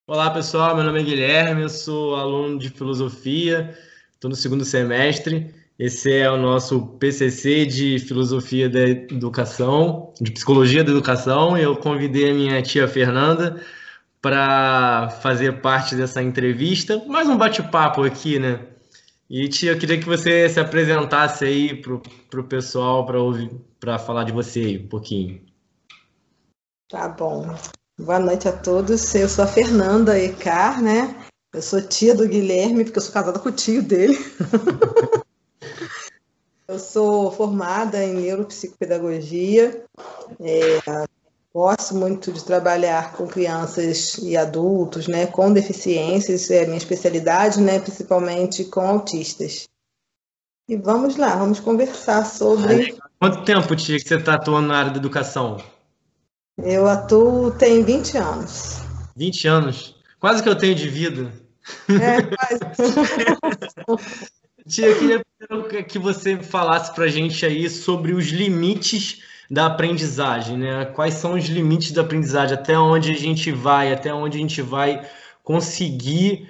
Olá pessoal, meu nome é Guilherme, eu sou aluno de filosofia, estou no segundo semestre. Esse é o nosso PCC de filosofia da educação, de psicologia da educação, e eu convidei a minha tia Fernanda para fazer parte dessa entrevista, mais um bate-papo aqui, né? E tia, eu queria que você se apresentasse aí pro pessoal para ouvir, para falar de você aí um pouquinho. Tá bom. Boa noite a todos. Eu sou a Fernanda Ecar, né? Eu sou tia do Guilherme, porque eu sou casada com o tio dele. Eu sou formada em neuropsicopedagogia. Gosto muito de trabalhar com crianças e adultos, né, com deficiências, é a minha especialidade, né, principalmente com autistas. E vamos lá, vamos conversar sobre. Quanto tempo, tia, que você está atuando na área da educação? Eu atuo tem 20 anos. 20 anos. Quase que eu tenho de vida. É, quase. Tia, eu queria que você falasse para a gente aí sobre os limites da aprendizagem, né? Quais são os limites da aprendizagem? Até onde a gente vai conseguir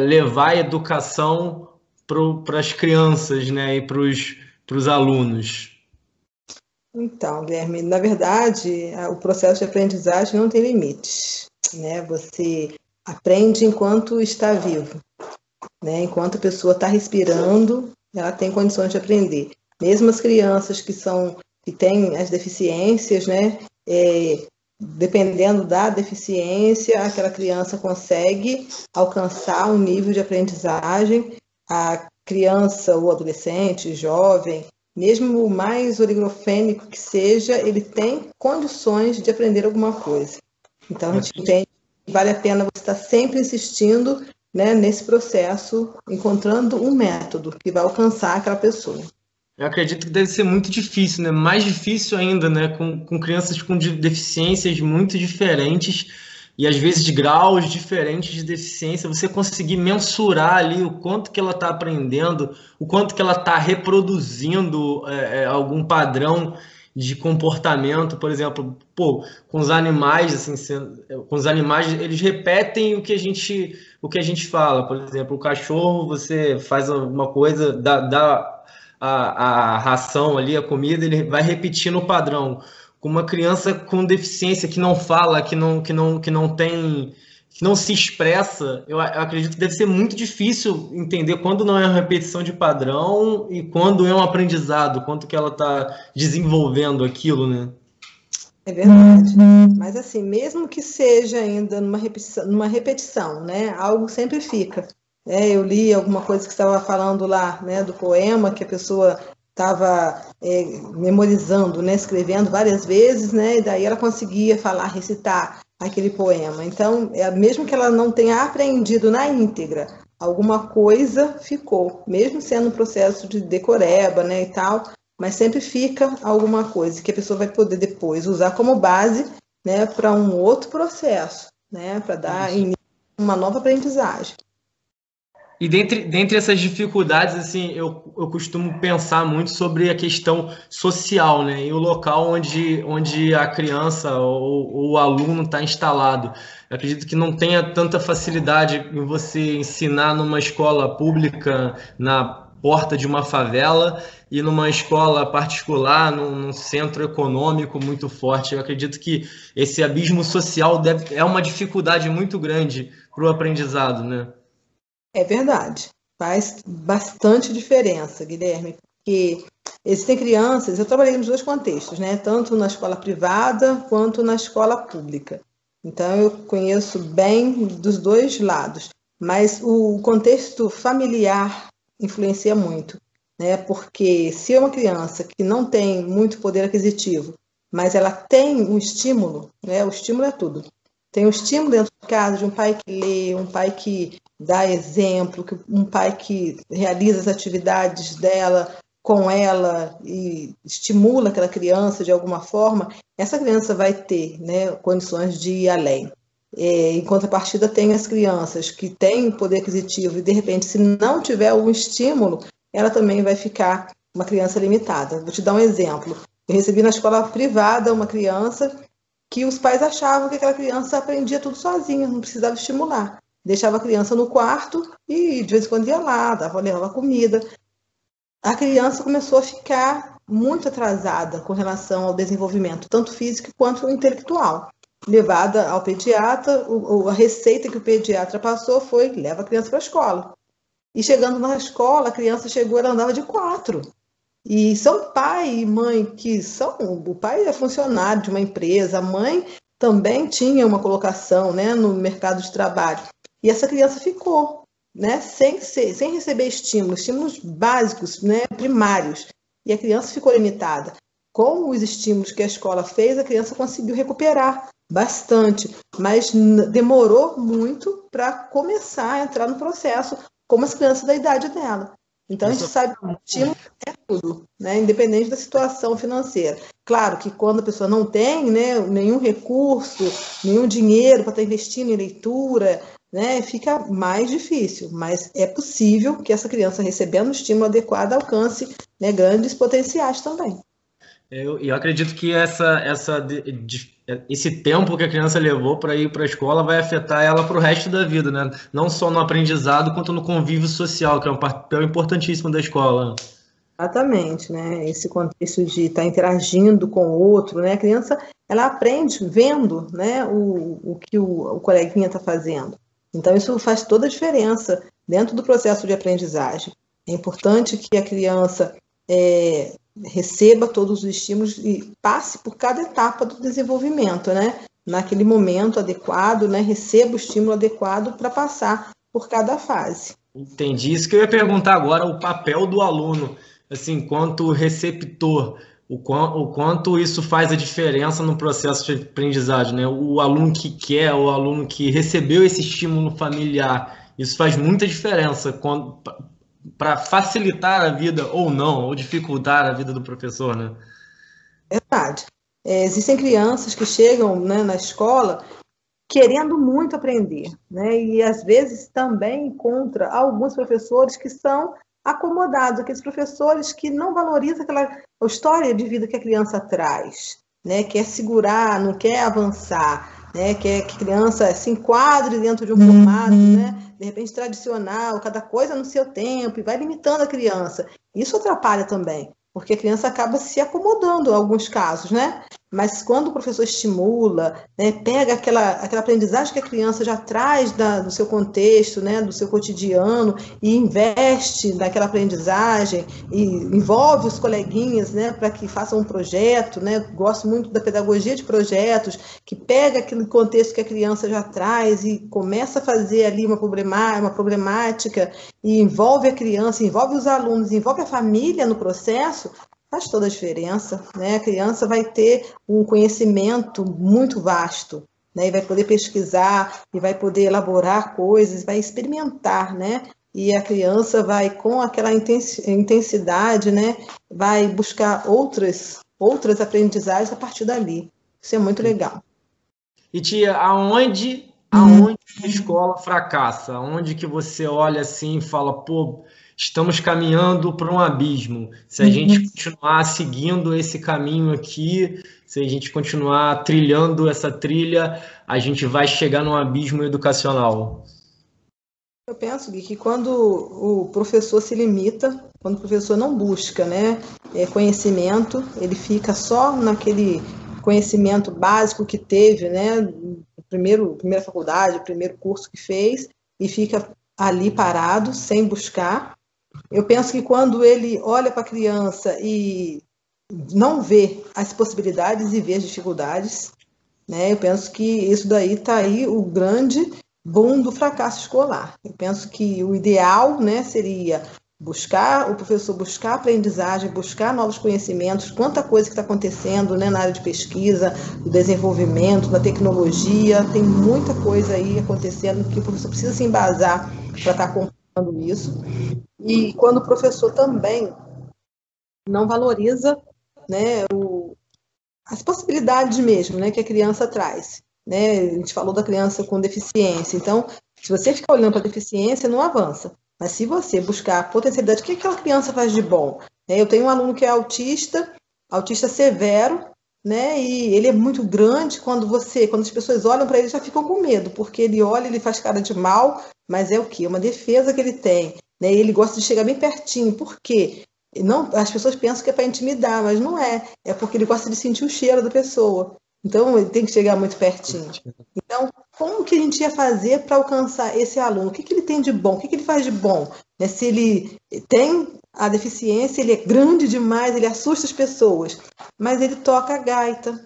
levar a educação para as crianças, né? E para os alunos. Então, Guilherme, na verdade, o processo de aprendizagem não tem limites, né? Você aprende enquanto está vivo, né? Enquanto a pessoa está respirando, ela tem condições de aprender. Mesmo as crianças que têm as deficiências, né? Dependendo da deficiência, aquela criança consegue alcançar um nível de aprendizagem. A criança, o adolescente, jovem, mesmo o mais origrofênico que seja, ele tem condições de aprender alguma coisa. Então, a gente entende que vale a pena você estar sempre insistindo, né, nesse processo, encontrando um método que vai alcançar aquela pessoa. Eu acredito que deve ser muito difícil, né? Mais difícil ainda, né? Com crianças com deficiências muito diferentes e às vezes de graus diferentes de deficiência, você conseguir mensurar ali o quanto que ela está aprendendo, o quanto que ela está reproduzindo algum padrão de comportamento, por exemplo, pô, com os animais, assim, com os animais, eles repetem o que a gente fala. Por exemplo, o cachorro, você faz alguma coisa, dá a ração ali, a comida, ele vai repetindo o padrão. Com uma criança com deficiência que não fala, que não tem, que não se expressa, eu acredito que deve ser muito difícil entender quando não é uma repetição de padrão e quando é um aprendizado, quanto que ela está desenvolvendo aquilo, né? É verdade. Mas assim, mesmo que seja ainda numa repetição, né? Algo sempre fica. Eu li alguma coisa que estava falando lá, né, do poema que a pessoa estava memorizando, né, escrevendo várias vezes, né, e daí ela conseguia falar, recitar aquele poema. Então, mesmo que ela não tenha aprendido na íntegra, alguma coisa ficou, mesmo sendo um processo de decoreba, né, e tal, mas sempre fica alguma coisa que a pessoa vai poder depois usar como base, né, para um outro processo, né, para dar início a uma nova aprendizagem. E dentre essas dificuldades, assim, eu costumo pensar muito sobre a questão social, né? E o local onde a criança ou o aluno está instalado. Eu acredito que não tenha tanta facilidade em você ensinar numa escola pública, na porta de uma favela, e numa escola particular, num centro econômico muito forte. Eu acredito que esse abismo social é uma dificuldade muito grande para o aprendizado, né? É verdade. Faz bastante diferença, Guilherme, porque existem crianças, eu trabalhei nos dois contextos, né? Tanto na escola privada quanto na escola pública. Então eu conheço bem dos dois lados, mas o contexto familiar influencia muito, né? Porque se é uma criança que não tem muito poder aquisitivo, mas ela tem um estímulo, né? O estímulo é tudo. Tem um estímulo dentro de casa de um pai que lê, um pai que dá exemplo, um pai que realiza as atividades dela com ela e estimula aquela criança de alguma forma, essa criança vai ter, né, condições de ir além. Em contrapartida, tem as crianças que têm poder aquisitivo e, de repente, se não tiver um estímulo, ela também vai ficar uma criança limitada. Vou te dar um exemplo. Eu recebi na escola privada uma criança que os pais achavam que aquela criança aprendia tudo sozinha, não precisava estimular. Deixava a criança no quarto e de vez em quando ia lá, levava comida. A criança começou a ficar muito atrasada com relação ao desenvolvimento, tanto físico quanto intelectual. Levada ao pediatra, a receita que o pediatra passou foi: leva a criança para a escola. E chegando na escola, a criança chegou, ela andava de 4. E são pai e mãe que são... O pai é funcionário de uma empresa, a mãe também tinha uma colocação, né, no mercado de trabalho. E essa criança ficou, né, sem receber estímulos básicos, né, primários. E a criança ficou limitada. Com os estímulos que a escola fez, a criança conseguiu recuperar bastante, mas demorou muito para começar a entrar no processo, como as crianças da idade dela. Então, a gente sabe que o estímulo é tudo, né? Independente da situação financeira. Claro que quando a pessoa não tem, né, nenhum recurso, nenhum dinheiro para estar investindo em leitura, né, fica mais difícil, mas é possível que essa criança, recebendo o estímulo adequado, alcance, né, grandes potenciais também. Eu acredito que esse tempo que a criança levou para ir para a escola vai afetar ela para o resto da vida, né? Não só no aprendizado, quanto no convívio social, que é um papel importantíssimo da escola. Exatamente, né? Esse contexto de estar interagindo com o outro, né? A criança, ela aprende vendo, né, o que o coleguinha está fazendo. Então, isso faz toda a diferença dentro do processo de aprendizagem. É importante que a criança receba todos os estímulos e passe por cada etapa do desenvolvimento, né? Naquele momento adequado, né? Receba o estímulo adequado para passar por cada fase. Entendi. Isso que eu ia perguntar agora, o papel do aluno, assim, enquanto receptor, o quanto isso faz a diferença no processo de aprendizagem, né? O aluno que quer, o aluno que recebeu esse estímulo familiar, isso faz muita diferença para facilitar a vida ou não, ou dificultar a vida do professor, né? Verdade. Existem crianças que chegam, né, na escola querendo muito aprender, né? E às vezes também encontra alguns professores que são acomodados, aqueles professores que não valorizam aquela história de vida que a criança traz, né? Quer segurar, não quer avançar, né? Quer que a criança se enquadre dentro de um formato, né? De repente tradicional, cada coisa no seu tempo, e vai limitando a criança. Isso atrapalha também, porque a criança acaba se acomodando em alguns casos, né? Mas quando o professor estimula, né, pega aquela aprendizagem que a criança já traz do seu contexto, né, do seu cotidiano, e investe naquela aprendizagem, e envolve os coleguinhas, né, para que façam um projeto, né? Gosto muito da pedagogia de projetos, que pega aquele contexto que a criança já traz e começa a fazer ali uma problemática, e envolve a criança, envolve os alunos, envolve a família no processo. Faz toda a diferença, né? A criança vai ter um conhecimento muito vasto, né? E vai poder pesquisar, e vai poder elaborar coisas, vai experimentar, né? E a criança vai, com aquela intensidade, né? Vai buscar outras aprendizagens a partir dali. Isso é muito legal. E tia, aonde a escola fracassa? Aonde que você olha assim e fala, pô, estamos caminhando para um abismo. Se a gente continuar seguindo esse caminho aqui, se a gente continuar trilhando essa trilha, a gente vai chegar num abismo educacional. Eu penso, Gui, que quando o professor se limita, quando o professor não busca, né, conhecimento, ele fica só naquele conhecimento básico que teve, né, primeira faculdade, o primeiro curso que fez, e fica ali parado, sem buscar. Eu penso que quando ele olha para a criança e não vê as possibilidades e vê as dificuldades, né, eu penso que isso daí está aí o grande boom do fracasso escolar. Eu penso que o ideal, né, seria o professor buscar aprendizagem, buscar novos conhecimentos, quanta coisa que está acontecendo, né, na área de pesquisa, do desenvolvimento, da tecnologia, tem muita coisa aí acontecendo que o professor precisa se embasar para estar acompanhando isso. E quando o professor também não valoriza, né, as possibilidades mesmo, né, que a criança traz. Né? A gente falou da criança com deficiência, então, se você ficar olhando para a deficiência, não avança. Mas se você buscar a potencialidade, o que aquela criança faz de bom? Eu tenho um aluno que é autista severo, né? E ele é muito grande, quando as pessoas olham para ele já ficam com medo, porque ele olha, ele faz cara de mal, mas é o quê? Uma defesa que ele tem, né? E ele gosta de chegar bem pertinho. Por quê? Não, as pessoas pensam que é para intimidar, mas não é. É porque ele gosta de sentir o cheiro da pessoa. Então ele tem que chegar muito pertinho. Então, como que a gente ia fazer para alcançar esse aluno? O que que ele tem de bom? O que que ele faz de bom? Né? Se ele tem a deficiência, ele é grande demais, ele assusta as pessoas, mas ele toca a gaita.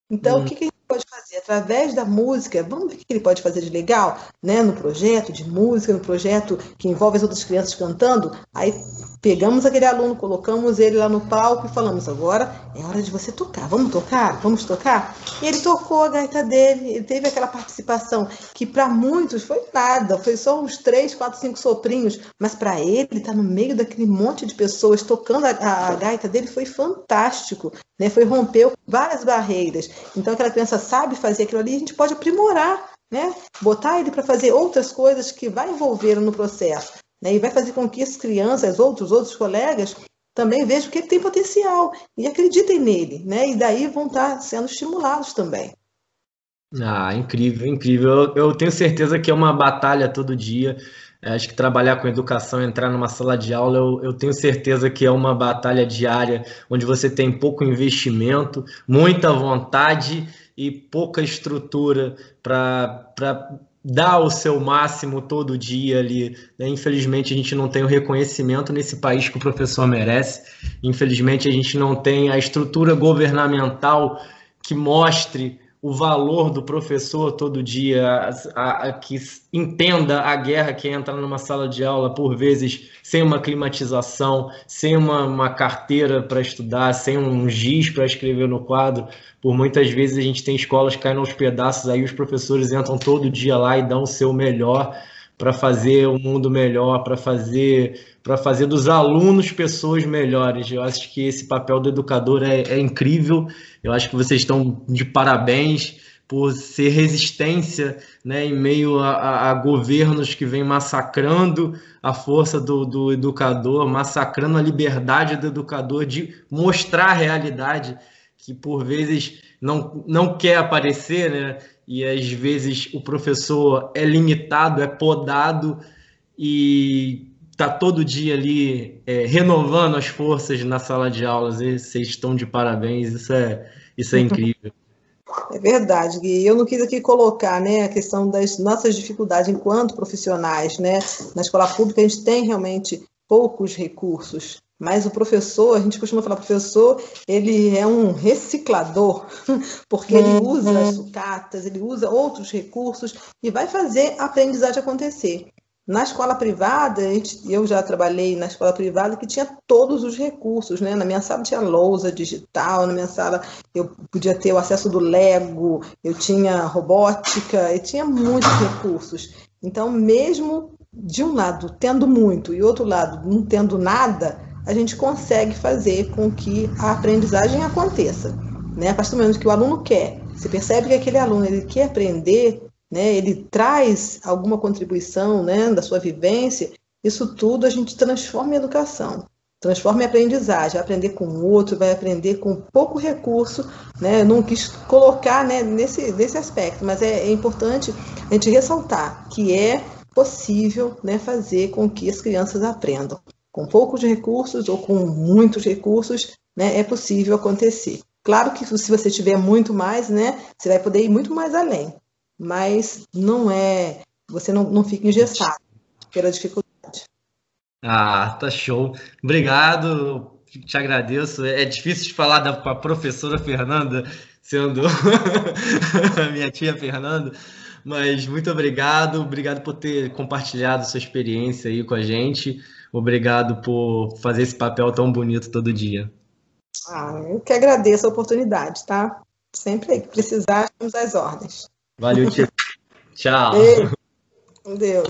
Então, o que que a gente pode fazer? Através da música, vamos ver o que ele pode fazer de legal, né? No projeto de música, no projeto que envolve as outras crianças cantando. Aí pegamos aquele aluno, colocamos ele lá no palco e falamos: agora é hora de você tocar. Vamos tocar? Vamos tocar? E ele tocou a gaita dele, ele teve aquela participação que para muitos foi nada, foi só uns 3, 4, 5 soprinhos, mas para ele estar no meio daquele monte de pessoas tocando a gaita dele foi fantástico, né? Foi rompeu várias barreiras. Então aquela criança sabe fazer aquilo ali, a gente pode aprimorar, né? Botar ele para fazer outras coisas que vai envolver no processo, né? E vai fazer com que as crianças, outros colegas, também vejam que ele tem potencial e acreditem nele, né? E daí vão estar sendo estimulados também. Ah, incrível, incrível. Eu tenho certeza que é uma batalha todo dia. Acho que trabalhar com educação, entrar numa sala de aula, eu tenho certeza que é uma batalha diária, onde você tem pouco investimento, muita vontade e pouca estrutura para dar o seu máximo todo dia ali, né? Infelizmente, a gente não tem o reconhecimento nesse país que o professor merece. Infelizmente, a gente não tem a estrutura governamental que mostre o valor do professor todo dia, que entenda a guerra que entra numa sala de aula, por vezes, sem uma climatização, sem uma carteira para estudar, sem um giz para escrever no quadro. Por muitas vezes a gente tem escolas caindo aos pedaços, aí os professores entram todo dia lá e dão o seu melhor para fazer o mundo melhor, para fazer dos alunos pessoas melhores. Eu acho que esse papel do educador é incrível. Eu acho que vocês estão de parabéns por ser resistência, né, em meio a governos que vêm massacrando a força do educador, massacrando a liberdade do educador de mostrar a realidade, que por vezes não quer aparecer, né? E às vezes o professor é limitado, é podado e está todo dia ali renovando as forças na sala de aulas. E vocês estão de parabéns, isso é incrível. É verdade, Gui. Eu não quis aqui colocar, né, a questão das nossas dificuldades enquanto profissionais, né? Na escola pública a gente tem realmente poucos recursos, mas o professor, a gente costuma falar, professor, ele é um reciclador, porque ele usa as sucatas, ele usa outros recursos e vai fazer a aprendizagem acontecer. Na escola privada, eu já trabalhei na escola privada que tinha todos os recursos, né? Na minha sala tinha lousa digital, na minha sala eu podia ter o acesso do Lego, eu tinha robótica, eu tinha muitos recursos. Então, mesmo de um lado tendo muito e outro lado não tendo nada, a gente consegue fazer com que a aprendizagem aconteça, né? A partir do momento que o aluno quer, você percebe que aquele aluno ele quer aprender, né, ele traz alguma contribuição, né, da sua vivência, isso tudo a gente transforma em educação, transforma em aprendizagem, vai aprender com o outro, vai aprender com pouco recurso, né, eu não quis colocar, né, nesse aspecto, mas é importante a gente ressaltar que é possível, né, fazer com que as crianças aprendam. Com poucos recursos ou com muitos recursos, né, é possível acontecer. Claro que se você tiver muito mais, né, você vai poder ir muito mais além. Mas você não fica engessado pela dificuldade. Ah, tá show. Obrigado, te agradeço. É difícil de falar com a professora Fernanda, sendo a minha tia Fernanda, mas muito obrigado. Obrigado por ter compartilhado sua experiência aí com a gente. Obrigado por fazer esse papel tão bonito todo dia. Eu que agradeço a oportunidade, tá? Sempre aí que precisar, estamos às ordens. Valeu, tia. Tchau. Beijo. Com Deus.